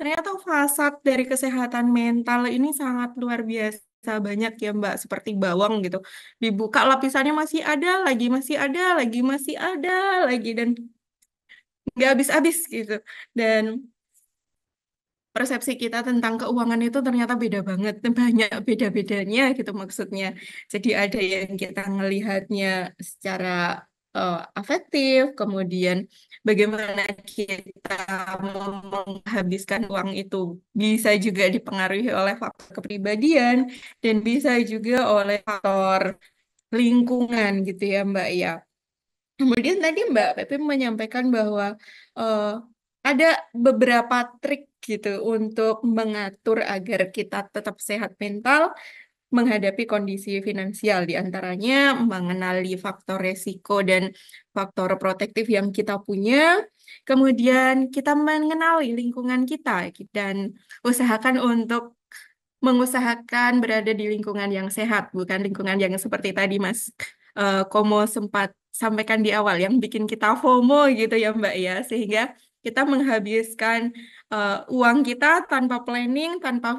ternyata fasad dari kesehatan mental ini sangat luar biasa banyak ya Mbak, seperti bawang gitu. Dibuka lapisannya masih ada lagi, masih ada lagi, dan nggak habis-habis gitu. Dan persepsi kita tentang keuangan itu ternyata beda banget, banyak beda-bedanya gitu maksudnya. Jadi ada yang kita ngelihatnya secara afektif, kemudian bagaimana kita menghabiskan uang itu bisa juga dipengaruhi oleh faktor kepribadian dan bisa juga oleh faktor lingkungan gitu ya Mbak ya. Kemudian tadi Mbak Pepe menyampaikan bahwa eh, ada beberapa trik gitu untuk mengatur agar kita tetap sehat mental menghadapi kondisi finansial, di antaranya mengenali faktor resiko dan faktor protektif yang kita punya, kemudian kita mengenali lingkungan kita dan usahakan untuk mengusahakan berada di lingkungan yang sehat, bukan lingkungan yang seperti tadi Mas Komo sempat sampaikan di awal yang bikin kita FOMO gitu ya Mbak ya, sehingga kita menghabiskan uang kita tanpa planning, tanpa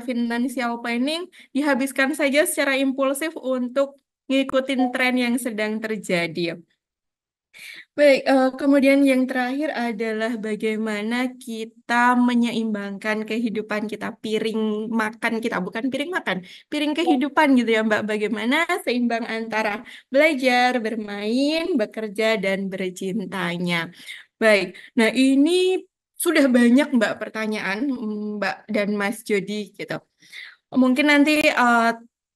financial planning, dihabiskan saja secara impulsif untuk ngikutin tren yang sedang terjadi. Baik, kemudian yang terakhir adalah bagaimana kita menyeimbangkan kehidupan kita, piring makan kita, bukan piring makan, piring kehidupan gitu ya Mbak. Bagaimana seimbang antara belajar, bermain, bekerja, dan bercintanya. Baik, nah ini sudah banyak Mbak pertanyaan Mbak dan Mas Jody gitu. Mungkin nanti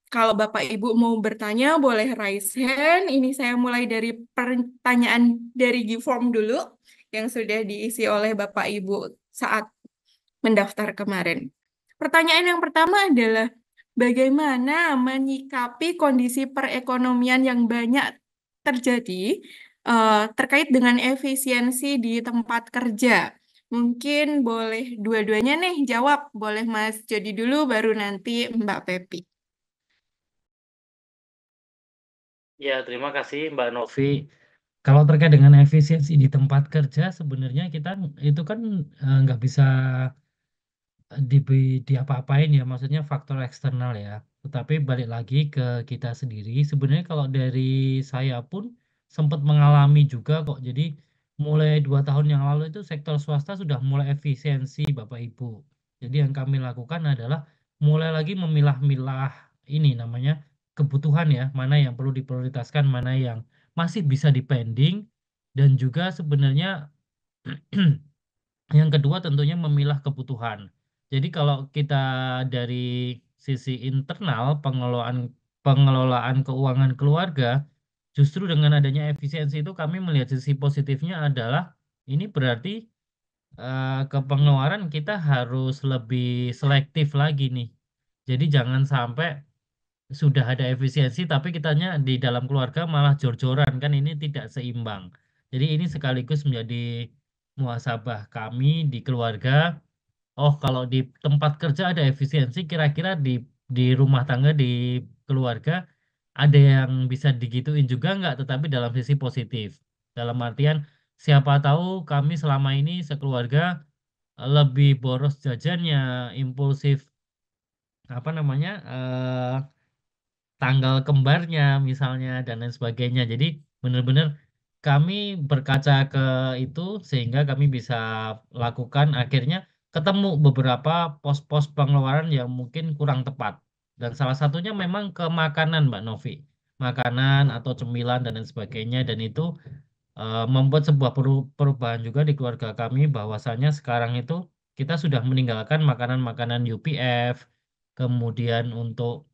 kalau Bapak Ibu mau bertanya boleh raise hand. Ini saya mulai dari pertanyaan dari Giform dulu yang sudah diisi oleh Bapak Ibu saat mendaftar kemarin. Pertanyaan yang pertama adalah bagaimana menyikapi kondisi perekonomian yang banyak terjadi terkait dengan efisiensi di tempat kerja. Mungkin boleh dua-duanya nih jawab. Boleh Mas Jody dulu, baru nanti Mbak Pepi. Ya, terima kasih Mbak Novi. Kalau terkait dengan efisiensi di tempat kerja, sebenarnya kita itu kan nggak bisa di diapa-apain ya, maksudnya faktor eksternal ya. Tetapi balik lagi ke kita sendiri. Sebenarnya kalau dari saya pun sempat mengalami juga kok. Jadi mulai 2 tahun yang lalu itu sektor swasta sudah mulai efisiensi Bapak Ibu. Jadi yang kami lakukan adalah mulai lagi memilah-milah ini namanya kebutuhan ya, mana yang perlu diprioritaskan, mana yang masih bisa dipending, dan juga sebenarnya yang kedua tentunya memilah kebutuhan. Jadi kalau kita dari sisi internal pengelolaan pengelolaan keuangan keluarga, justru dengan adanya efisiensi itu kami melihat sisi positifnya adalah ini berarti ke pengeluaran kita harus lebih selektif lagi nih. Jadi jangan sampai sudah ada efisiensi tapi kitanya di dalam keluarga malah jor-joran, kan ini tidak seimbang. Jadi ini sekaligus menjadi muhasabah kami di keluarga. Oh, kalau di tempat kerja ada efisiensi, kira-kira di rumah tangga, di keluarga ada yang bisa digituin juga nggak, tetapi dalam sisi positif. Dalam artian, siapa tahu kami selama ini sekeluarga lebih boros jajannya, impulsif, apa namanya, tanggal kembarnya misalnya, dan lain sebagainya. Jadi benar-benar kami berkaca ke itu sehingga kami bisa lakukan, akhirnya ketemu beberapa pos-pos pengeluaran yang mungkin kurang tepat. Dan salah satunya memang ke makanan, Mbak Novi. Makanan atau cemilan dan lain sebagainya, dan itu membuat sebuah perubahan juga di keluarga kami, bahwasanya sekarang itu kita sudah meninggalkan makanan-makanan UPF, kemudian untuk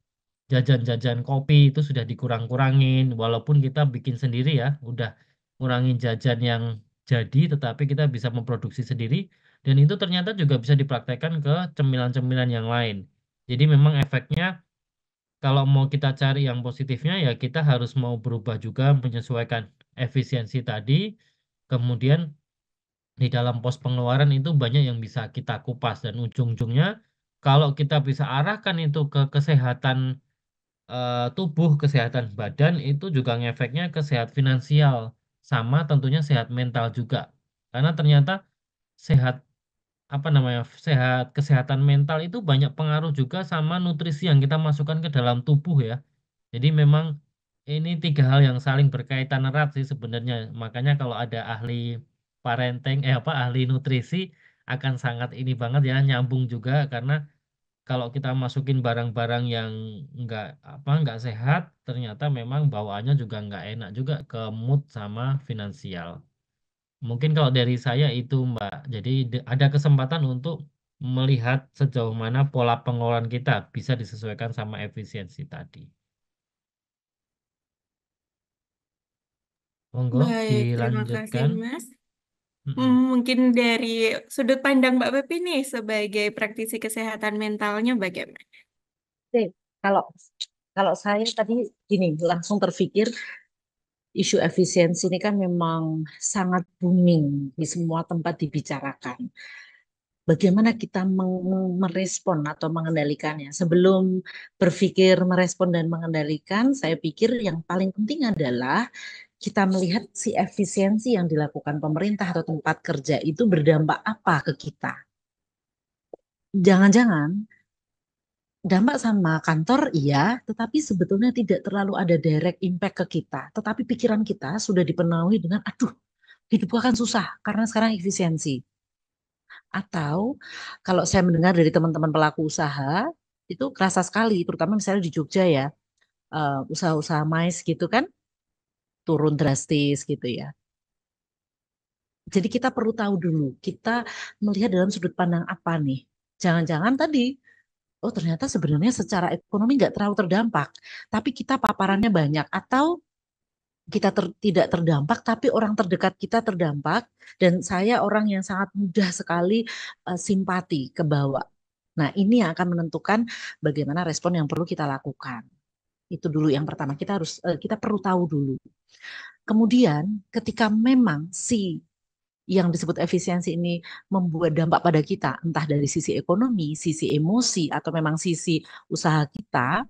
jajan-jajan kopi itu sudah dikurang-kurangin, walaupun kita bikin sendiri ya, udah ngurangin jajan yang jadi, tetapi kita bisa memproduksi sendiri, dan itu ternyata juga bisa dipraktekkan ke cemilan-cemilan yang lain. Jadi memang efeknya, kalau mau kita cari yang positifnya ya kita harus mau berubah juga menyesuaikan efisiensi tadi. Kemudian di dalam pos pengeluaran itu banyak yang bisa kita kupas, dan ujung-ujungnya kalau kita bisa arahkan itu ke kesehatan tubuh, kesehatan badan, itu juga ngefeknya ke sehat finansial, sama tentunya sehat mental juga. Karena ternyata sehat apa namanya kesehatan mental itu banyak pengaruh juga sama nutrisi yang kita masukkan ke dalam tubuh ya. Jadi memang ini tiga hal yang saling berkaitan erat sih sebenarnya. Makanya kalau ada ahli parenting, ahli nutrisi akan sangat ini banget ya, nyambung juga karena kalau kita masukin barang-barang yang nggak sehat, ternyata memang bawaannya juga nggak enak juga ke mood sama finansial. Mungkin kalau dari saya itu Mbak. Jadi ada kesempatan untuk melihat sejauh mana pola pengeluaran kita bisa disesuaikan sama efisiensi tadi. Monggo Baik, terima kasih dilanjutkan. Mas. Mm-mm. Mungkin dari sudut pandang Mbak Pepi nih sebagai praktisi kesehatan mentalnya bagaimana? Oke, kalau kalau saya tadi gini langsung terpikir isu efisiensi ini kan memang sangat booming di semua tempat dibicarakan. Bagaimana kita merespon atau mengendalikannya? Sebelum berpikir merespon dan mengendalikan, saya pikir yang paling penting adalah kita melihat si efisiensi yang dilakukan pemerintah atau tempat kerja itu berdampak apa ke kita. Jangan-jangan dampak sama kantor iya, tetapi sebetulnya tidak terlalu ada direct impact ke kita. Tetapi pikiran kita sudah dipenuhi dengan, aduh, hidupku akan susah karena sekarang efisiensi. Atau kalau saya mendengar dari teman-teman pelaku usaha, itu kerasa sekali, terutama misalnya di Jogja ya, usaha-usaha mais gitu kan, turun drastis gitu ya. Jadi kita perlu tahu dulu, kita melihat dalam sudut pandang apa nih. Jangan-jangan tadi oh ternyata sebenarnya secara ekonomi nggak terlalu terdampak, tapi kita paparannya banyak atau kita tidak terdampak, tapi orang terdekat kita terdampak, dan saya orang yang sangat mudah sekali simpati ke bawah. Nah ini yang akan menentukan bagaimana respon yang perlu kita lakukan. Itu dulu yang pertama, kita perlu tahu dulu. Kemudian ketika memang si yang disebut efisiensi ini membuat dampak pada kita, entah dari sisi ekonomi, sisi emosi, atau memang sisi usaha kita,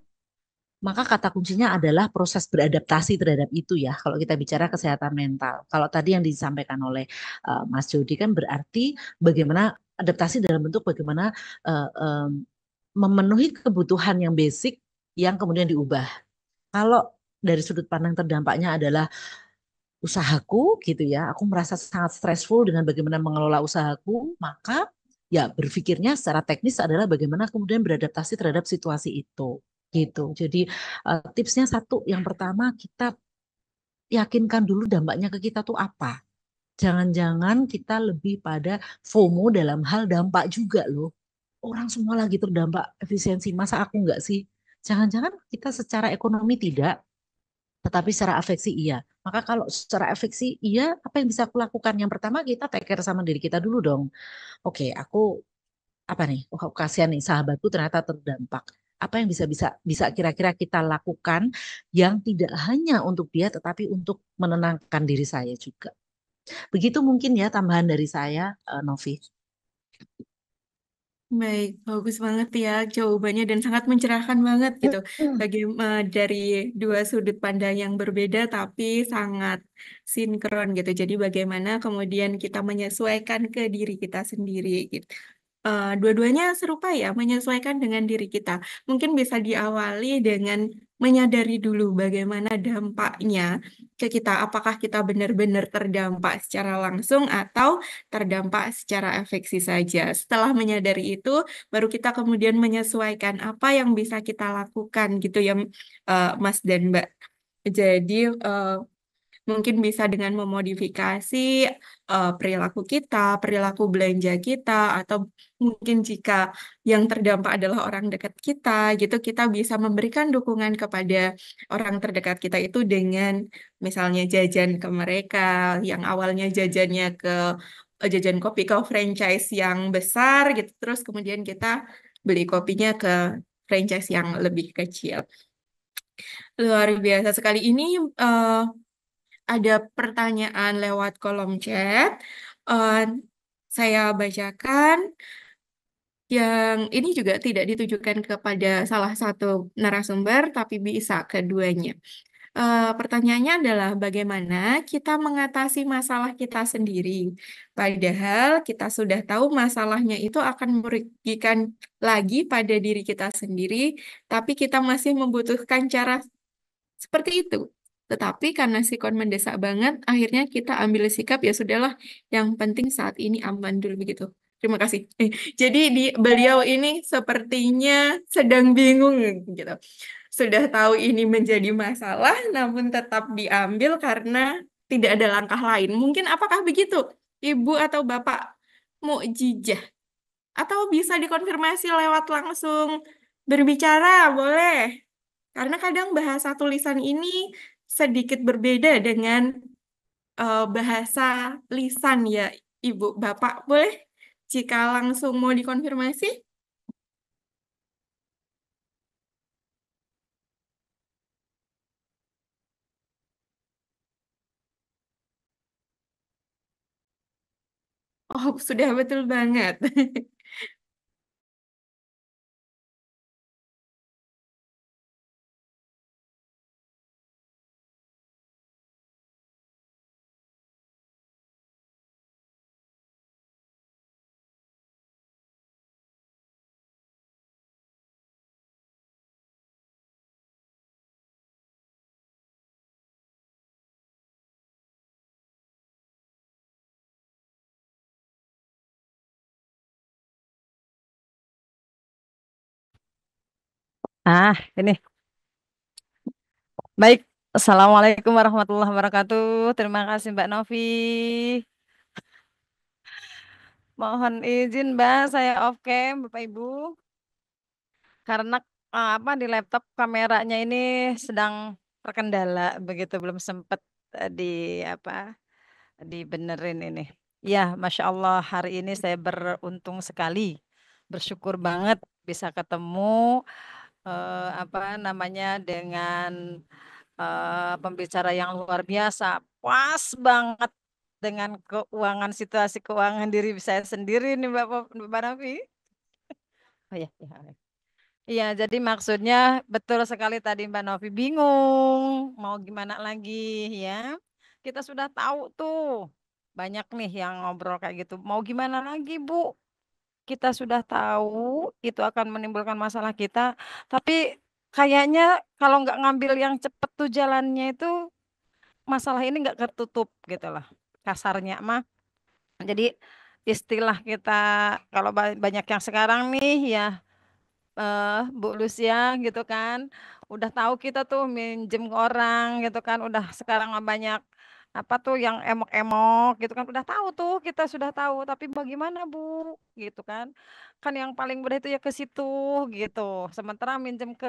maka kata kuncinya adalah proses beradaptasi terhadap itu ya. Kalau kita bicara kesehatan mental. Kalau tadi yang disampaikan oleh Mas Jody kan berarti bagaimana adaptasi dalam bentuk bagaimana uh, um, memenuhi kebutuhan yang basic yang kemudian diubah. Kalau dari sudut pandang terdampaknya adalah usahaku gitu ya, aku merasa sangat stressful dengan bagaimana mengelola usahaku, maka ya berpikirnya secara teknis adalah bagaimana kemudian beradaptasi terhadap situasi itu gitu. Jadi tipsnya satu, yang pertama kita yakinkan dulu dampaknya ke kita tuh apa. Jangan-jangan kita lebih pada FOMO dalam hal dampak juga loh. Orang semua lagi terdampak efisiensi, masa aku enggak sih? Jangan-jangan kita secara ekonomi tidak, tetapi secara afeksi iya. Maka kalau secara afeksi iya, apa yang bisa aku lakukan? Yang pertama kita take care sama diri kita dulu dong. Oke, aku apa nih? Oh, aku kasihan nih sahabatku ternyata terdampak. Apa yang bisa bisa bisa kira-kira kita lakukan yang tidak hanya untuk dia tetapi untuk menenangkan diri saya juga. Begitu mungkin ya tambahan dari saya, Novi. Baik, bagus banget ya jawabannya dan sangat mencerahkan banget gitu. Bagi dari dua sudut pandang yang berbeda tapi sangat sinkron gitu. Jadi bagaimana kemudian kita menyesuaikan ke diri kita sendiri gitu. Dua-duanya serupa ya, menyesuaikan dengan diri kita. Mungkin bisa diawali dengan menyadari dulu bagaimana dampaknya ke kita. Apakah kita benar-benar terdampak secara langsung atau terdampak secara efeksi saja. Setelah menyadari itu, baru kita kemudian menyesuaikan apa yang bisa kita lakukan gitu ya, Mas dan Mbak. Jadi, eh, mungkin bisa dengan memodifikasi perilaku kita, perilaku belanja kita, atau mungkin jika yang terdampak adalah orang dekat kita, gitu kita bisa memberikan dukungan kepada orang terdekat kita itu dengan misalnya jajan ke mereka, yang awalnya jajannya ke jajan kopi ke franchise yang besar gitu, terus kemudian kita beli kopinya ke franchise yang lebih kecil. Luar biasa sekali ini. eh, ada pertanyaan lewat kolom chat. Eh, saya bacakan yang ini juga tidak ditujukan kepada salah satu narasumber, tapi bisa keduanya. Pertanyaannya adalah bagaimana kita mengatasi masalah kita sendiri. Padahal kita sudah tahu masalahnya itu akan merugikan lagi pada diri kita sendiri, tapi kita masih membutuhkan cara seperti itu. Tetapi karena sikon mendesak banget, akhirnya kita ambil sikap ya sudahlah, yang penting saat ini aman dulu begitu. Terima kasih. Jadi beliau ini sepertinya sedang bingung gitu. Sudah tahu ini menjadi masalah, namun tetap diambil karena tidak ada langkah lain. Mungkin apakah begitu, Ibu atau Bapak Mukjizah? Atau bisa dikonfirmasi lewat langsung berbicara, boleh. Karena kadang bahasa tulisan ini sedikit berbeda dengan bahasa lisan ya, Ibu. Bapak boleh jika langsung mau dikonfirmasi? Oh, sudah betul banget. Ini baik. Assalamualaikum warahmatullahi wabarakatuh. Terima kasih Mbak Novi. Mohon izin Mbak, saya off cam Bapak Ibu karena apa di laptop kameranya ini sedang terkendala begitu belum sempat di apa dibenerin ini. Ya, Masya Allah hari ini saya beruntung sekali, bersyukur banget bisa ketemu apa namanya dengan pembicara yang luar biasa, pas banget dengan keuangan situasi keuangan diri saya sendiri nih Mbak Nafi. Oh ya, ya. Iya, jadi maksudnya betul sekali tadi Mbak Novi bingung mau gimana lagi ya. Kita sudah tahu tuh banyak nih yang ngobrol kayak gitu. Mau gimana lagi Bu? Kita sudah tahu itu akan menimbulkan masalah kita. Tapi kayaknya kalau nggak ngambil yang cepet tuh jalannya itu masalah ini nggak ketutup gitu lah. Kasarnya mah. Jadi istilah kita kalau banyak yang sekarang nih ya Bu Lucia gitu kan udah tahu kita tuh minjem ke orang gitu kan udah sekarang mah banyak apa tuh yang emok-emok gitu kan udah tahu tuh kita sudah tahu tapi bagaimana Bu gitu kan kan yang paling mudah itu ya ke situ gitu sementara minjem ke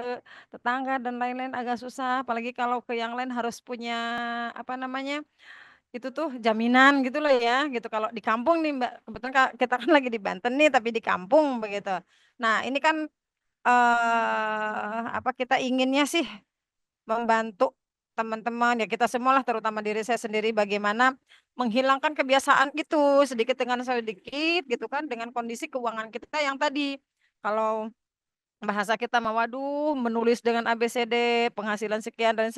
tetangga dan lain-lain agak susah apalagi kalau ke yang lain harus punya apa namanya itu tuh jaminan gitu loh ya gitu kalau di kampung nih Mbak kebetulan kita kan lagi di Banten nih tapi di kampung begitu nah ini kan apa kita inginnya sih membantu teman-teman ya kita semualah terutama diri saya sendiri bagaimana menghilangkan kebiasaan itu sedikit dengan sedikit gitu kan dengan kondisi keuangan kita yang tadi kalau bahasa kita mau waduh menulis dengan ABCD penghasilan sekian dan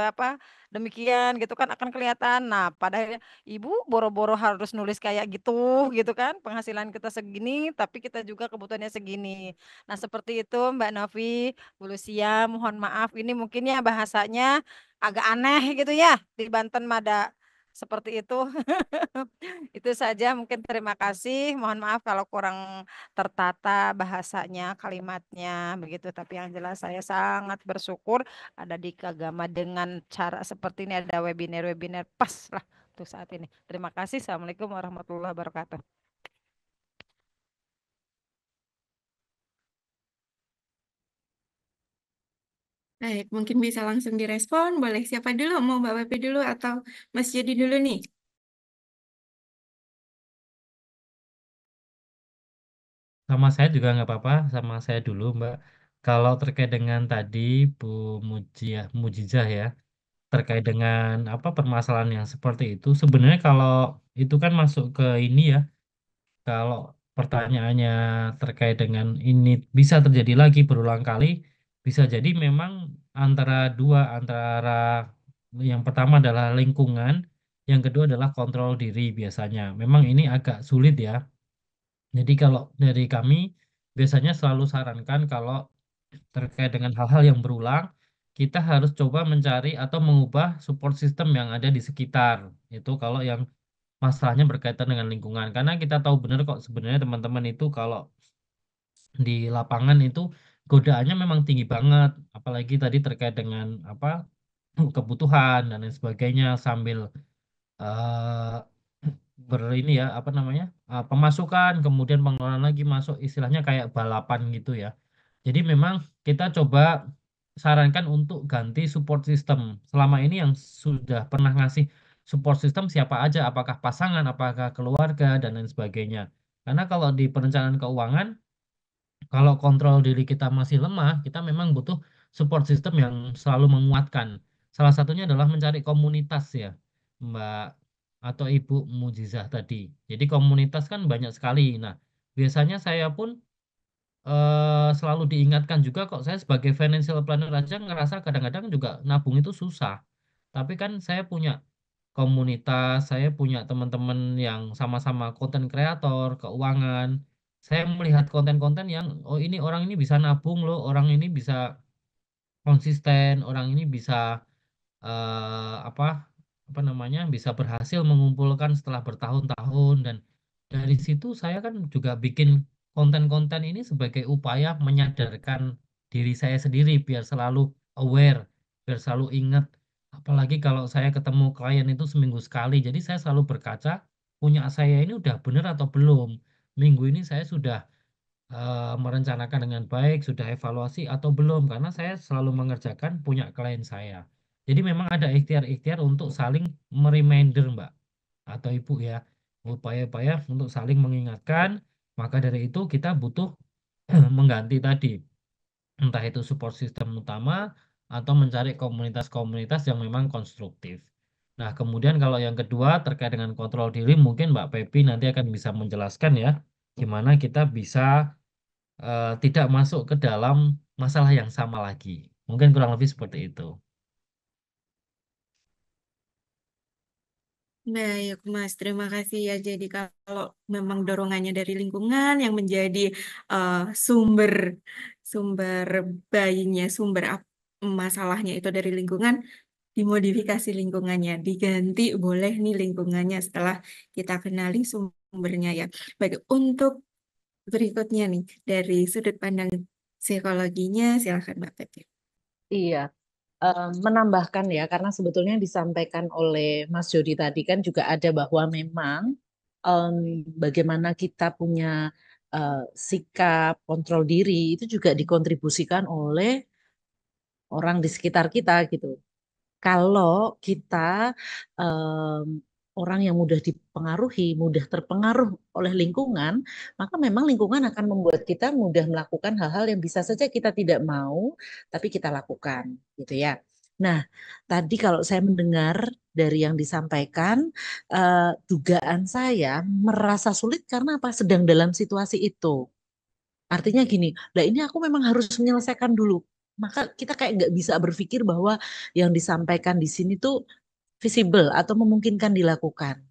apa demikian gitu kan akan kelihatan. Nah, pada akhirnya ibu boro-boro harus nulis kayak gitu kan penghasilan kita segini tapi kita juga kebutuhannya segini. Nah, seperti itu Mbak Novi, Bu Lucia, mohon maaf ini mungkin ya bahasanya agak aneh gitu ya di Banten Mada seperti itu. Itu saja mungkin terima kasih. Mohon maaf kalau kurang tertata bahasanya, kalimatnya begitu. Tapi yang jelas saya sangat bersyukur ada di Kagama dengan cara seperti ini ada webinar-webinar pas lah tuh saat ini. Terima kasih. Assalamualaikum warahmatullahi wabarakatuh. Baik, mungkin bisa langsung direspon. Boleh siapa dulu? Mau Mbak Pepi dulu atau Mas Jadi dulu nih? Sama saya juga nggak apa-apa, sama saya dulu Mbak. Kalau terkait dengan tadi Bu Mujizah ya, terkait dengan apa permasalahan yang seperti itu, sebenarnya kalau itu kan masuk ke ini ya, kalau pertanyaannya terkait dengan ini bisa terjadi lagi berulang kali, Bisa jadi memang antara yang pertama adalah lingkungan, yang kedua adalah kontrol diri biasanya. Memang ini agak sulit ya. Jadi kalau dari kami biasanya selalu sarankan kalau terkait dengan hal-hal yang berulang, kita harus coba mencari atau mengubah support system yang ada di sekitar. Itu kalau yang masalahnya berkaitan dengan lingkungan. Karena kita tahu benar kok sebenarnya teman-teman itu kalau di lapangan itu godaannya memang tinggi banget. Apalagi tadi terkait dengan apa kebutuhan dan lain sebagainya sambil eh ini ya apa namanya pemasukan kemudian pengeluaran lagi masuk istilahnya kayak balapan gitu ya. Jadi memang kita coba sarankan untuk ganti support system. Selama ini yang sudah pernah ngasih support system siapa aja, apakah pasangan, apakah keluarga dan lain sebagainya. Karena kalau di perencanaan keuangan kalau kontrol diri kita masih lemah, kita memang butuh support system yang selalu menguatkan. Salah satunya adalah mencari komunitas ya, Mbak atau Ibu Mujizah tadi. Jadi komunitas kan banyak sekali. Nah, biasanya saya pun selalu diingatkan juga kok saya sebagai financial planner aja ngerasa kadang-kadang juga nabung itu susah. Tapi kan saya punya komunitas, saya punya teman-teman yang sama-sama konten kreator, keuangan. Saya melihat konten-konten yang, oh ini orang ini bisa nabung loh, orang ini bisa konsisten, orang ini bisa apa namanya bisa berhasil mengumpulkan setelah bertahun-tahun dan dari situ saya kan juga bikin konten-konten ini sebagai upaya menyadarkan diri saya sendiri biar selalu aware, biar selalu ingat. Apalagi kalau saya ketemu klien itu seminggu sekali, jadi saya selalu berkaca punya saya ini udah benar atau belum. Minggu ini saya sudah merencanakan dengan baik, sudah evaluasi atau belum, karena saya selalu mengerjakan punya klien saya. Jadi memang ada ikhtiar-ikhtiar untuk saling mereminder, Mbak atau Ibu ya, upaya-upaya untuk saling mengingatkan. Maka dari itu kita butuh mengganti tadi, entah itu support system utama atau mencari komunitas-komunitas yang memang konstruktif. Nah, kemudian kalau yang kedua terkait dengan kontrol diri, mungkin Mbak Pepi nanti akan bisa menjelaskan ya, gimana kita bisa tidak masuk ke dalam masalah yang sama lagi. Mungkin kurang lebih seperti itu. Baik, Mas. Terima kasih ya. Jadi kalau memang dorongannya dari lingkungan yang menjadi eh, sumber sumber bayinya, masalahnya itu dari lingkungan, dimodifikasi lingkungannya, diganti boleh nih lingkungannya setelah kita kenali sumbernya ya. Baik, untuk berikutnya nih dari sudut pandang psikologinya, silakan Mbak Pepi. Iya, menambahkan ya, karena sebetulnya yang disampaikan oleh Mas Jody tadi kan juga ada bahwa memang bagaimana kita punya sikap kontrol diri itu juga dikontribusikan oleh orang di sekitar kita gitu. Kalau kita orang yang mudah dipengaruhi, mudah terpengaruh oleh lingkungan, maka memang lingkungan akan membuat kita mudah melakukan hal-hal yang bisa saja kita tidak mau, tapi kita lakukan, gitu ya. Nah, tadi kalau saya mendengar dari yang disampaikan, dugaan saya merasa sulit karena apa? Sedang dalam situasi itu. Artinya gini, lah ini aku memang harus menyelesaikan dulu. Maka kita kayak nggak bisa berpikir bahwa yang disampaikan di sini tuh visible atau memungkinkan dilakukan.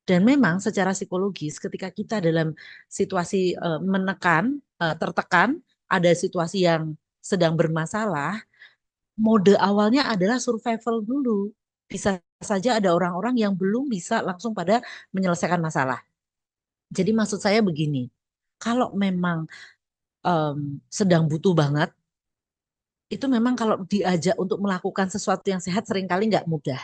Dan memang secara psikologis ketika kita dalam situasi tertekan, ada situasi yang sedang bermasalah, mode awalnya adalah survival dulu. Bisa saja ada orang-orang yang belum bisa langsung pada menyelesaikan masalah. Jadi maksud saya begini, kalau memang sedang butuh banget, itu memang kalau diajak untuk melakukan sesuatu yang sehat seringkali nggak mudah.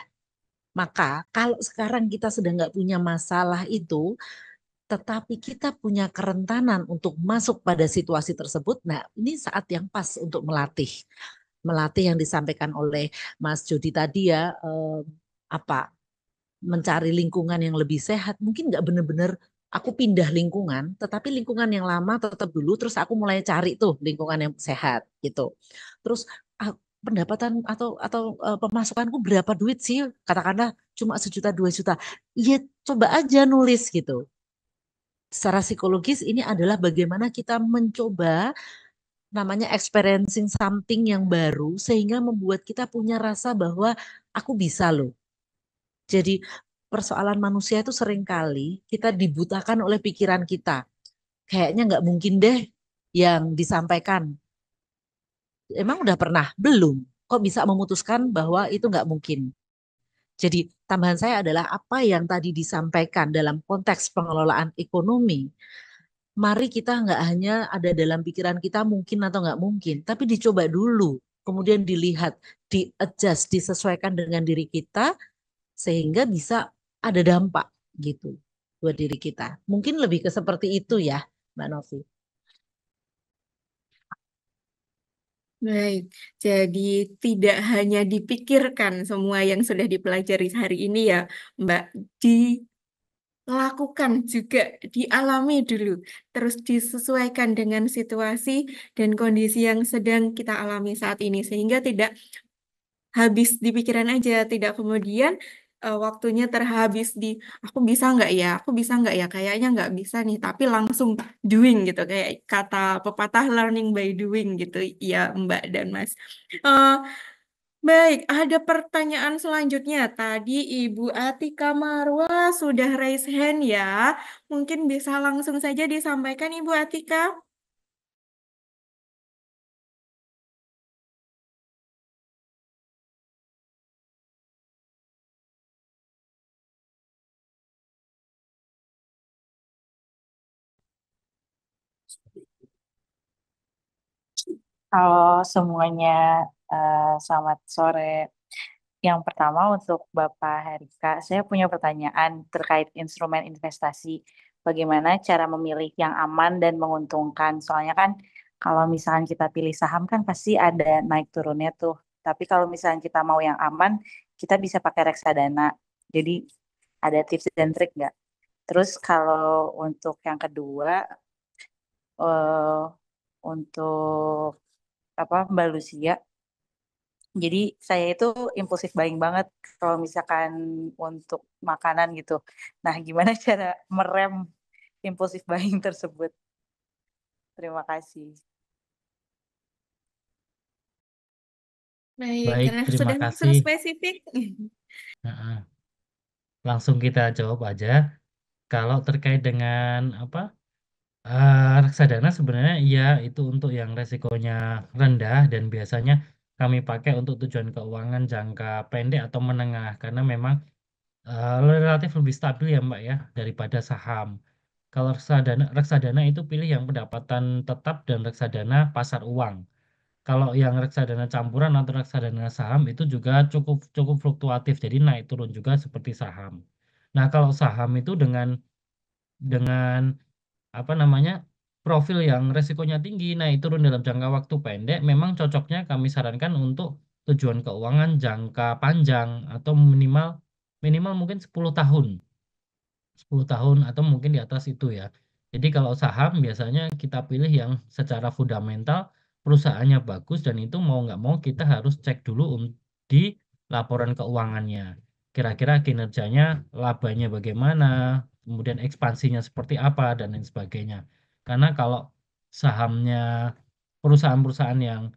Maka kalau sekarang kita sedang nggak punya masalah itu, tetapi kita punya kerentanan untuk masuk pada situasi tersebut, nah ini saat yang pas untuk melatih. Melatih yang disampaikan oleh Mas Jody tadi ya, apa mencari lingkungan yang lebih sehat. Mungkin nggak benar-benar aku pindah lingkungan, tetapi lingkungan yang lama tetap dulu, terus aku mulai cari tuh lingkungan yang sehat gitu. Terus pendapatan atau pemasukanku berapa duit sih? Katakanlah cuma 1 juta 2 juta. Iya, coba aja nulis gitu. Secara psikologis ini adalah bagaimana kita mencoba namanya experiencing something yang baru sehingga membuat kita punya rasa bahwa aku bisa loh. Jadi persoalan manusia itu seringkali kita dibutakan oleh pikiran kita. Kayaknya nggak mungkin deh yang disampaikan. Emang udah pernah? Belum. Kok bisa memutuskan bahwa itu nggak mungkin? Jadi tambahan saya adalah apa yang tadi disampaikan dalam konteks pengelolaan ekonomi. Mari kita nggak hanya ada dalam pikiran kita mungkin atau nggak mungkin, tapi dicoba dulu. Kemudian dilihat, di-adjust, disesuaikan dengan diri kita sehingga bisa ada dampak gitu buat diri kita. Mungkin lebih ke seperti itu ya, Mbak Novi. Baik, jadi tidak hanya dipikirkan semua yang sudah dipelajari hari ini ya, Mbak, dilakukan juga, dialami dulu, terus disesuaikan dengan situasi dan kondisi yang sedang kita alami saat ini, sehingga tidak habis di pikiran aja, tidak kemudian waktunya terhabis di aku bisa nggak ya, kayaknya nggak bisa nih, tapi langsung doing gitu, kayak kata pepatah learning by doing gitu, ya Mbak dan Mas. Eh, Baik, ada pertanyaan selanjutnya. Tadi Ibu Atika Marwa sudah raise hand ya, mungkin bisa langsung saja disampaikan Ibu Atika. Halo semuanya, selamat sore. Yang pertama untuk Bapak Herika, saya punya pertanyaan terkait instrumen investasi. Bagaimana cara memilih yang aman dan menguntungkan? Soalnya kan kalau misalnya kita pilih saham kan pasti ada naik turunnya tuh. Tapi kalau misalnya kita mau yang aman, kita bisa pakai reksadana. Jadi ada tips dan trik nggak? Terus kalau untuk yang kedua, eh, untuk apa Mbak Lucia. Jadi saya itu impulsif buying banget kalau misalkan untuk makanan gitu. Nah, gimana cara merem impulsif buying tersebut? Terima kasih. Baik, Baik, karena terima sudah langsung kasih. spesifik. Nah, langsung kita jawab aja. Kalau terkait dengan apa reksadana sebenarnya iya itu untuk yang resikonya rendah dan biasanya kami pakai untuk tujuan keuangan jangka pendek atau menengah karena memang relatif lebih stabil ya Mbak ya daripada saham. Kalau reksadana itu pilih yang pendapatan tetap dan reksadana pasar uang. Kalau yang reksadana campuran atau reksadana saham itu juga cukup cukup fluktuatif, jadi naik turun juga seperti saham. Nah, kalau saham itu dengan apa namanya profil yang resikonya tinggi, naik turun dalam jangka waktu pendek, memang cocoknya kami sarankan untuk tujuan keuangan jangka panjang atau minimal minimal mungkin 10 tahun. 10 tahun atau mungkin di atas itu ya. Jadi kalau saham biasanya kita pilih yang secara fundamental perusahaannya bagus dan itu mau nggak mau kita harus cek dulu di laporan keuangannya. Kira-kira kinerjanya, labanya bagaimana, kemudian ekspansinya seperti apa dan lain sebagainya. Karena kalau sahamnya perusahaan-perusahaan yang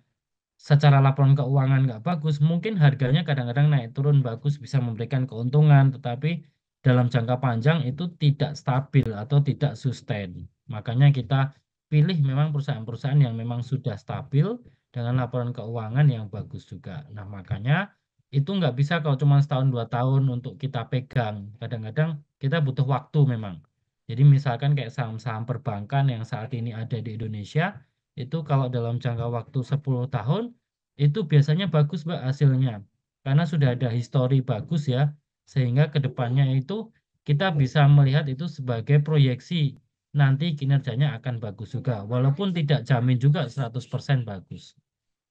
secara laporan keuangan nggak bagus, mungkin harganya kadang-kadang naik turun bagus bisa memberikan keuntungan, tetapi dalam jangka panjang itu tidak stabil atau tidak sustain. Makanya kita pilih memang perusahaan-perusahaan yang memang sudah stabil dengan laporan keuangan yang bagus juga. Nah, makanya itu nggak bisa kalau cuma setahun 2 tahun untuk kita pegang. Kadang-kadang kita butuh waktu memang. Jadi misalkan kayak saham-saham perbankan yang saat ini ada di Indonesia, itu kalau dalam jangka waktu 10 tahun itu biasanya bagus Mbak hasilnya karena sudah ada histori bagus ya sehingga kedepannya itu kita bisa melihat itu sebagai proyeksi nanti kinerjanya akan bagus juga walaupun tidak jamin juga 100% bagus.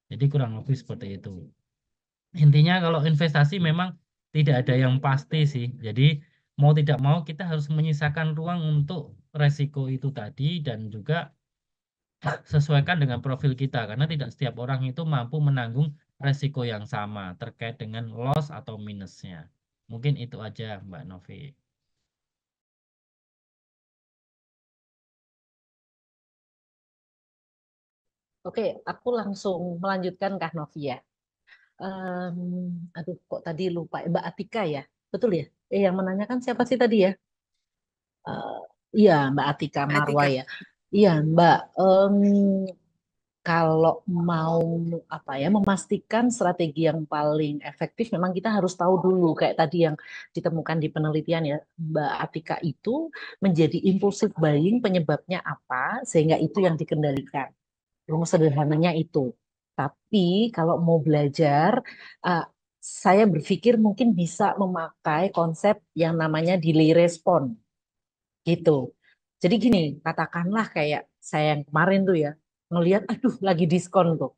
Jadi kurang lebih seperti itu. Intinya kalau investasi memang tidak ada yang pasti sih. Jadi mau tidak mau kita harus menyisakan ruang untuk resiko itu tadi dan juga sesuaikan dengan profil kita karena tidak setiap orang itu mampu menanggung resiko yang sama terkait dengan loss atau minusnya. Mungkin itu aja Mbak Novi. Oke, aku langsung melanjutkan Kak Novia. Aduh, kok tadi lupa Mbak Atika ya, betul ya? Yang menanyakan siapa sih tadi ya? Eh, iya, Mbak Atika Mbak Marwa Atika. ya. Iya, Mbak. Kalau mau apa ya memastikan strategi yang paling efektif, memang kita harus tahu dulu kayak tadi yang ditemukan di penelitian ya, Mbak Atika itu menjadi impulsif buying penyebabnya apa, sehingga itu yang dikendalikan. Rumus sederhananya itu. Tapi kalau mau belajar, eh, saya berpikir mungkin bisa memakai konsep yang namanya delay response gitu. Jadi gini, katakanlah kayak saya yang kemarin tuh ya, ngelihat aduh lagi diskon tuh.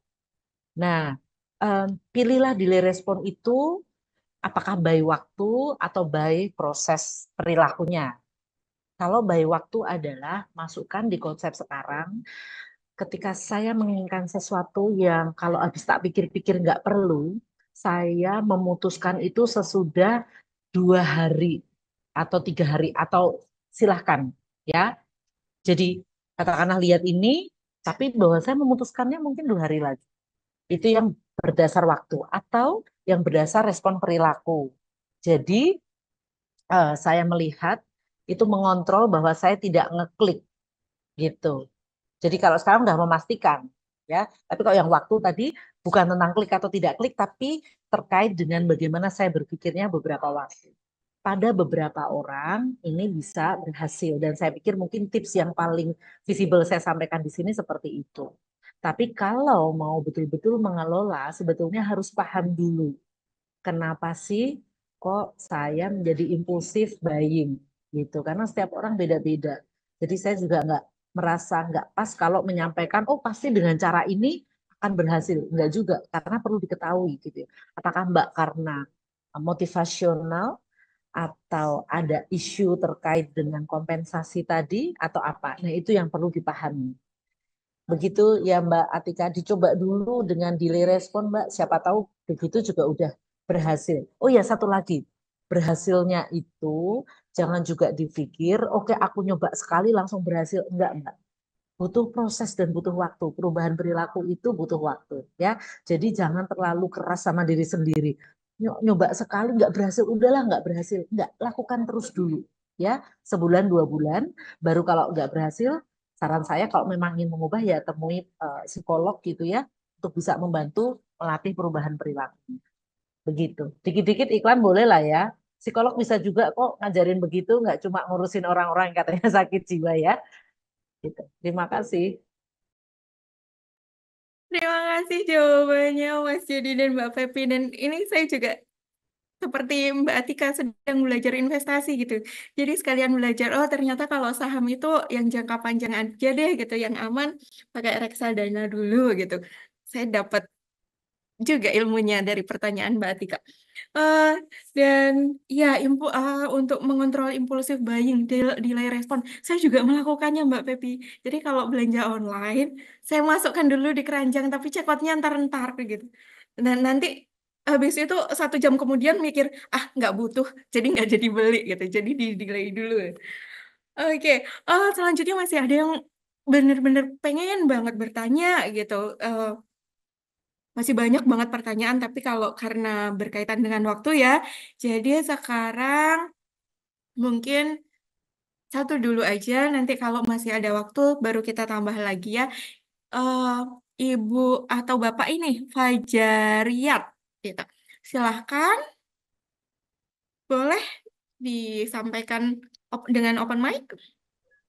Nah, em, pilihlah delay respon itu apakah by waktu atau by proses perilakunya. Kalau by waktu adalah masukkan di konsep sekarang, ketika saya menginginkan sesuatu yang kalau habis tak pikir-pikir nggak perlu, saya memutuskan itu sesudah 2 hari atau 3 hari atau silahkan ya. Jadi katakanlah lihat ini, tapi bahwa saya memutuskannya mungkin 2 hari lagi. Itu yang berdasar waktu atau yang berdasar respon perilaku. Jadi saya melihat itu mengontrol bahwa saya tidak ngeklik gitu. Jadi kalau sekarang udah memastikan ya, tapi kalau yang waktu tadi bukan tentang klik atau tidak klik, tapi terkait dengan bagaimana saya berpikirnya beberapa waktu. Pada beberapa orang ini bisa berhasil dan saya pikir mungkin tips yang paling visible saya sampaikan di sini seperti itu. Tapi kalau mau betul-betul mengelola, sebetulnya harus paham dulu kenapa sih kok saya menjadi impulsif buying gitu. Karena setiap orang beda-beda. Jadi saya juga merasa nggak pas kalau menyampaikan, oh pasti dengan cara ini akan berhasil. Enggak juga, karena perlu diketahui gitu ya. Apakah Mbak karena motivasional atau ada isu terkait dengan kompensasi tadi atau apa? Nah, itu yang perlu dipahami. Begitu ya Mbak Atika, dicoba dulu dengan delay respon Mbak, siapa tahu begitu juga udah berhasil. Oh ya, satu lagi, berhasilnya itu jangan juga dipikir, oke aku nyoba sekali langsung berhasil. Enggak. Butuh proses dan butuh waktu. Perubahan perilaku itu butuh waktu ya. Jadi jangan terlalu keras sama diri sendiri. Nyoba sekali nggak berhasil, udahlah nggak berhasil. Nggak, lakukan terus dulu ya. Sebulan 2 bulan, baru kalau nggak berhasil, saran saya kalau memang ingin mengubah ya temui psikolog gitu ya untuk bisa membantu melatih perubahan perilaku. Begitu. Dikit-dikit iklan boleh lah ya. Psikolog bisa juga kok ngajarin begitu, nggak cuma ngurusin orang-orang yang katanya sakit jiwa ya. Gitu. Terima kasih. Terima kasih jawabannya Mas Jody dan Mbak Pepi. Dan ini saya juga seperti Mbak Atika sedang belajar investasi gitu. Jadi sekalian belajar, oh ternyata kalau saham itu yang jangka panjang aja deh gitu, yang aman pakai reksadana dulu gitu. Saya dapat juga ilmunya dari pertanyaan Mbak Atika. Eh, dan ya untuk mengontrol impulsif buying, delay respon, saya juga melakukannya Mbak Pepi. Jadi kalau belanja online, saya masukkan dulu di keranjang, tapi checkoutnya ntar-ntar gitu. Dan nanti habis itu 1 jam kemudian mikir, ah nggak butuh, jadi nggak jadi beli gitu. Jadi di delay dulu. Oke, selanjutnya masih ada yang bener-bener pengen banget bertanya gitu. Masih banyak banget pertanyaan, tapi kalau karena berkaitan dengan waktu ya, jadi sekarang mungkin satu dulu aja, nanti kalau masih ada waktu baru kita tambah lagi ya. Eh, Ibu atau Bapak ini, Fajariyat, gitu. Silahkan, boleh disampaikan dengan open mic.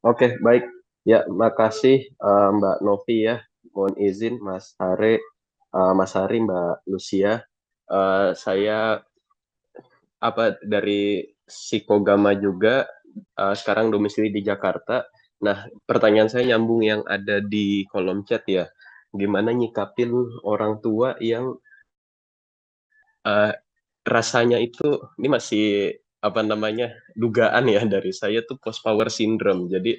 Oke, baik. Ya, makasih Mbak Novi ya. Mohon izin Mas Hare, Mas Hari, Mbak Lucia. Saya dari Psikogama juga, sekarang domisili di Jakarta. Nah, pertanyaan saya nyambung yang ada di kolom chat ya. Gimana nyikapin orang tua yang rasanya itu, ini masih dugaan ya dari saya tuh post power syndrome. Jadi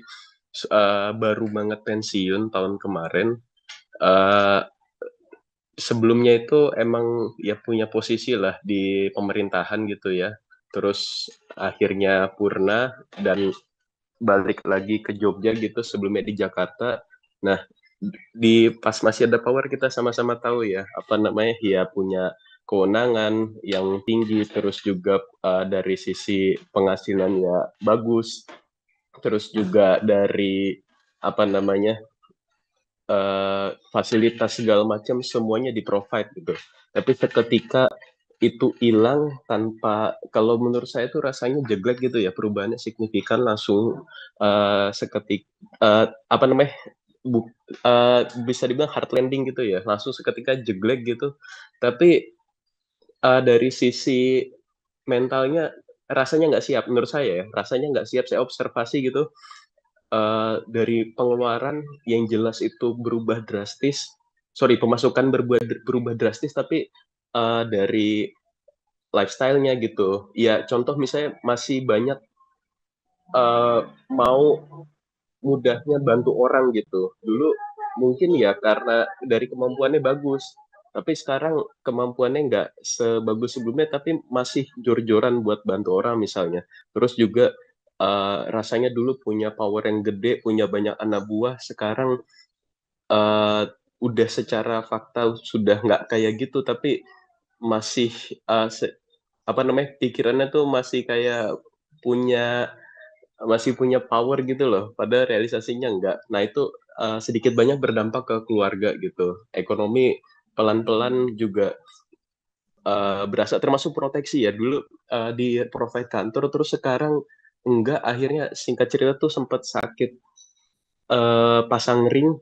baru banget pensiun tahun kemarin. Uh, Sebelumnya itu emang ya punya posisi lah di pemerintahan gitu ya. Terus akhirnya purna dan balik lagi ke Jogja gitu, sebelumnya di Jakarta. Nah, pas masih ada power kita sama-sama tahu ya apa namanya ya punya kewenangan yang tinggi, terus juga dari sisi penghasilannya bagus, terus juga dari apa namanya fasilitas segala macam semuanya di provide gitu. Tapi seketika itu hilang tanpa, kalau menurut saya itu rasanya jeglek gitu ya, perubahannya signifikan langsung apa namanya bisa dibilang hard landing gitu ya, langsung seketika jeglek gitu. Tapi dari sisi mentalnya rasanya nggak siap menurut saya ya, rasanya nggak siap. Saya observasi gitu dari pengeluaran yang jelas itu berubah drastis, pemasukan berubah drastis, tapi dari lifestyle-nya gitu. Ya contoh misalnya masih banyak mau mudahnya bantu orang gitu. Dulu mungkin ya karena dari kemampuannya bagus, tapi sekarang kemampuannya nggak sebagus sebelumnya, tapi masih jor-joran buat bantu orang misalnya. Terus juga rasanya dulu punya power yang gede, punya banyak anak buah, sekarang udah secara fakta sudah nggak kayak gitu, tapi masih apa namanya pikirannya tuh punya masih punya power gitu loh, pada realisasinya enggak. Nah itu sedikit banyak berdampak ke keluarga gitu. Ekonomi pelan-pelan juga berasa, termasuk proteksi ya. Dulu di provide kantor, terus sekarang enggak, akhirnya singkat cerita tuh sempat sakit pasang ring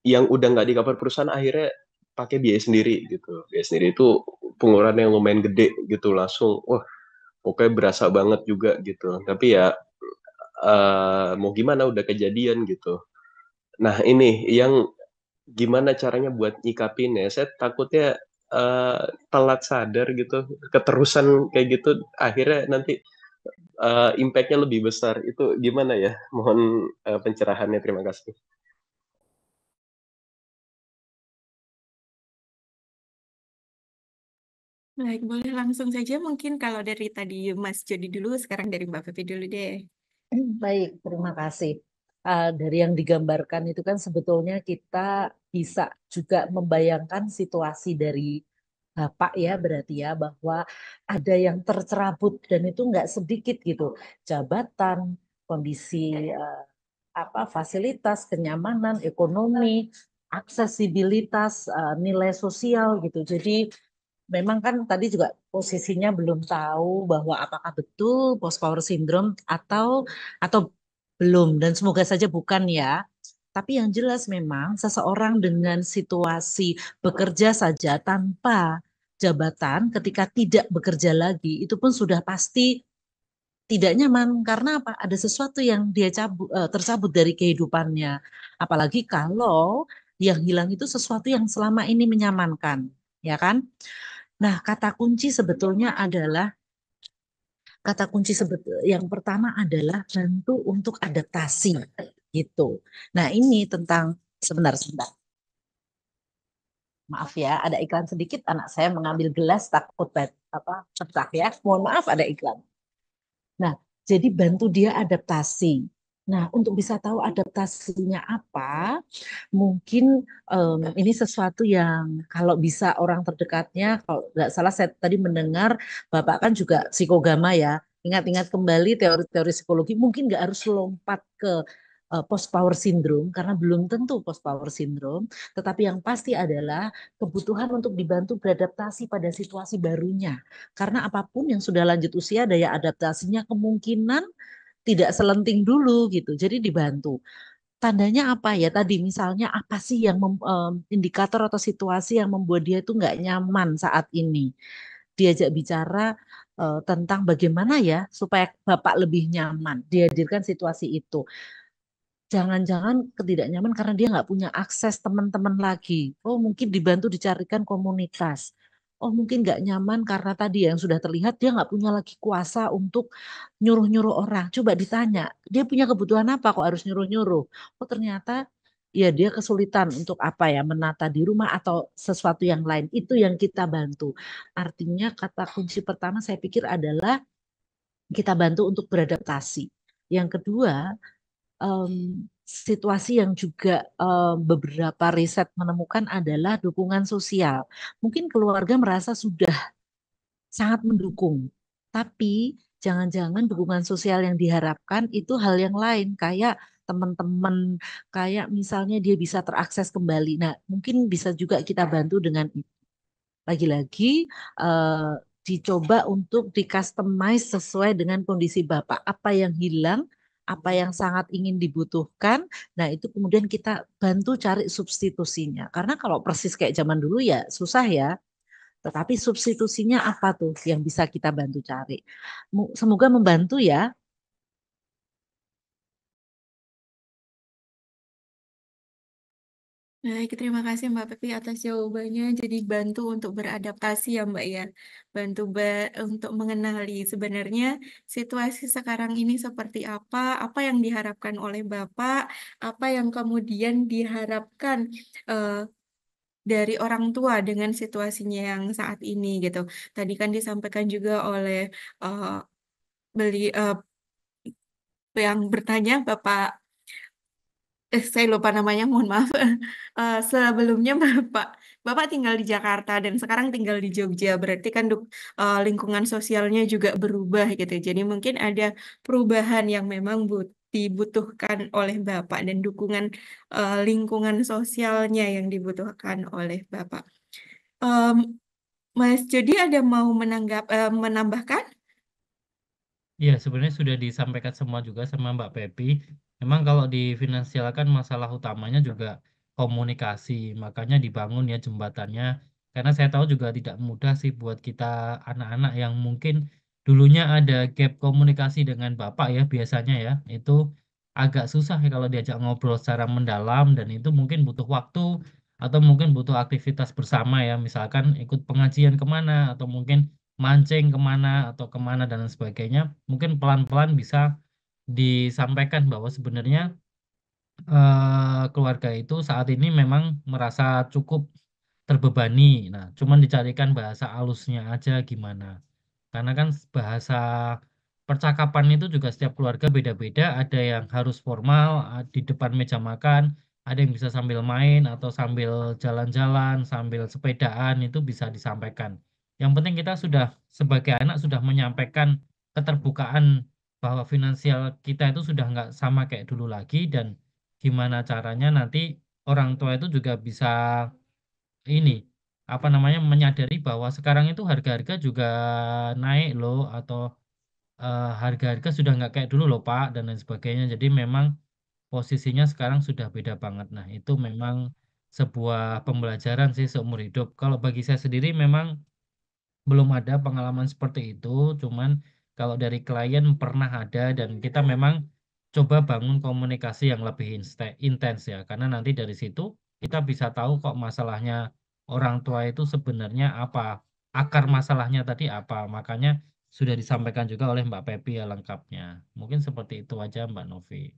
yang udah nggak di cover perusahaan, akhirnya pakai biaya sendiri gitu. Biaya sendiri itu pengeluaran yang lumayan gede gitu, langsung wah pokoknya berasa banget juga gitu. Tapi ya mau gimana udah kejadian gitu. Nah ini yang gimana caranya buat nyikapin ya. Saya takutnya telat sadar gitu, keterusan kayak gitu, akhirnya nanti impact-nya lebih besar. Itu gimana ya? Mohon pencerahannya, terima kasih. Baik, boleh langsung saja mungkin kalau dari tadi Mas Jody dulu, sekarang dari Mbak Fefi dulu deh. Baik, terima kasih. Dari yang digambarkan itu kan sebetulnya kita bisa juga membayangkan situasi dari Bapak ya, berarti ya, bahwa ada yang tercerabut dan itu nggak sedikit gitu. Jabatan, kondisi fasilitas, kenyamanan, ekonomi, aksesibilitas, nilai sosial gitu. Jadi memang kan tadi juga posisinya belum tahu bahwa apakah betul post power syndrome atau belum, dan semoga saja bukan ya. Tapi yang jelas memang seseorang dengan situasi bekerja saja tanpa jabatan ketika tidak bekerja lagi itu pun sudah pasti tidak nyaman karena apa? Ada sesuatu yang dia tercabut dari kehidupannya. Apalagi kalau yang hilang itu sesuatu yang selama ini menyamankan, ya kan? Nah, kata kunci yang pertama adalah bantu untuk adaptasi gitu. Nah, ini tentang sebentar. Maaf ya, ada iklan sedikit. Anak saya mengambil gelas takut pecah ya. Mohon maaf, ada iklan. Nah, jadi bantu dia adaptasi. Nah, untuk bisa tahu adaptasinya apa, mungkin ini sesuatu yang kalau bisa orang terdekatnya, kalau nggak salah saya tadi mendengar Bapak kan juga psikogama ya, ingat-ingat kembali teori-teori psikologi, mungkin nggak harus lompat ke post power syndrome karena belum tentu post power syndrome, tetapi yang pasti adalah kebutuhan untuk dibantu beradaptasi pada situasi barunya. Karena apapun yang sudah lanjut usia, daya adaptasinya kemungkinan tidak selenting dulu gitu. Jadi dibantu. Tandanya apa ya tadi? Misalnya apa sih yang indikator atau situasi yang membuat dia itu nggak nyaman saat ini? Diajak bicara tentang bagaimana ya supaya Bapak lebih nyaman. Dihadirkan situasi itu. Jangan-jangan ketidaknyaman karena dia nggak punya akses teman-teman lagi. Oh, mungkin dibantu dicarikan komunitas. Oh, mungkin nggak nyaman karena tadi yang sudah terlihat dia nggak punya lagi kuasa untuk nyuruh-nyuruh orang. Coba ditanya, dia punya kebutuhan apa kok harus nyuruh-nyuruh? Oh, ternyata ya dia kesulitan untuk apa ya menata di rumah atau sesuatu yang lain. Itu yang kita bantu. Artinya kata kunci pertama saya pikir adalah kita bantu untuk beradaptasi. Yang kedua, em, situasi yang juga beberapa riset menemukan adalah dukungan sosial. Mungkin keluarga merasa sudah sangat mendukung, tapi jangan-jangan dukungan sosial yang diharapkan itu hal yang lain, kayak teman-teman, kayak misalnya dia bisa terakses kembali. Nah, mungkin bisa juga kita bantu dengan itu. Lagi-lagi eh, dicoba untuk di-customize sesuai dengan kondisi Bapak. Apa yang hilang, apa yang sangat ingin dibutuhkan. Nah, itu kemudian kita bantu cari substitusinya. Karena kalau persis kayak zaman dulu ya susah ya. Tetapi substitusinya apa tuh yang bisa kita bantu cari? Semoga membantu ya. Baik, terima kasih Mbak Pepi atas jawabannya. Jadi bantu untuk beradaptasi ya Mbak ya. Bantu untuk mengenali sebenarnya situasi sekarang ini seperti apa yang diharapkan oleh Bapak, apa yang kemudian diharapkan eh, dari orang tua dengan situasinya yang saat ini gitu. Tadi kan disampaikan juga oleh eh, beli yang bertanya Bapak saya lupa namanya, mohon maaf. Sebelumnya Bapak tinggal di Jakarta dan sekarang tinggal di Jogja, berarti kan lingkungan sosialnya juga berubah gitu. Jadi mungkin ada perubahan yang memang dibutuhkan oleh Bapak dan dukungan lingkungan sosialnya yang dibutuhkan oleh Bapak. Em, Mas Jody ada mau menambahkan? Iya, sebenarnya sudah disampaikan semua juga sama Mbak Pepi. Memang kalau di finansial kan masalah utamanya juga komunikasi, makanya dibangun ya jembatannya. Karena saya tahu juga tidak mudah sih buat kita anak-anak yang mungkin dulunya ada gap komunikasi dengan Bapak ya biasanya ya. Itu agak susah ya kalau diajak ngobrol secara mendalam dan itu mungkin butuh waktu atau mungkin butuh aktivitas bersama ya. Misalkan ikut pengajian kemana atau mungkin mancing kemana atau kemana dan lain sebagainya, mungkin pelan-pelan bisa disampaikan bahwa sebenarnya keluarga itu saat ini memang merasa cukup terbebani. Nah, cuman dicarikan bahasa halusnya aja gimana. Karena kan bahasa percakapan itu juga setiap keluarga beda-beda. Ada yang harus formal di depan meja makan, ada yang bisa sambil main atau sambil jalan-jalan, sambil sepedaan itu bisa disampaikan. Yang penting kita sudah sebagai anak sudah menyampaikan keterbukaan bahwa finansial kita itu sudah nggak sama kayak dulu lagi dan gimana caranya nanti orang tua itu juga bisa ini apa namanya menyadari bahwa sekarang itu harga-harga juga naik loh atau harga-harga sudah nggak kayak dulu loh Pak dan lain sebagainya. Jadi memang posisinya sekarang sudah beda banget. Nah, itu memang sebuah pembelajaran sih seumur hidup. Kalau bagi saya sendiri memang belum ada pengalaman seperti itu, cuman kalau dari klien pernah ada dan kita memang coba bangun komunikasi yang lebih intens ya, karena nanti dari situ kita bisa tahu kok masalahnya orang tua itu sebenarnya apa, akar masalahnya tadi apa, makanya sudah disampaikan juga oleh Mbak Pepi ya lengkapnya. Mungkin seperti itu aja Mbak Novi.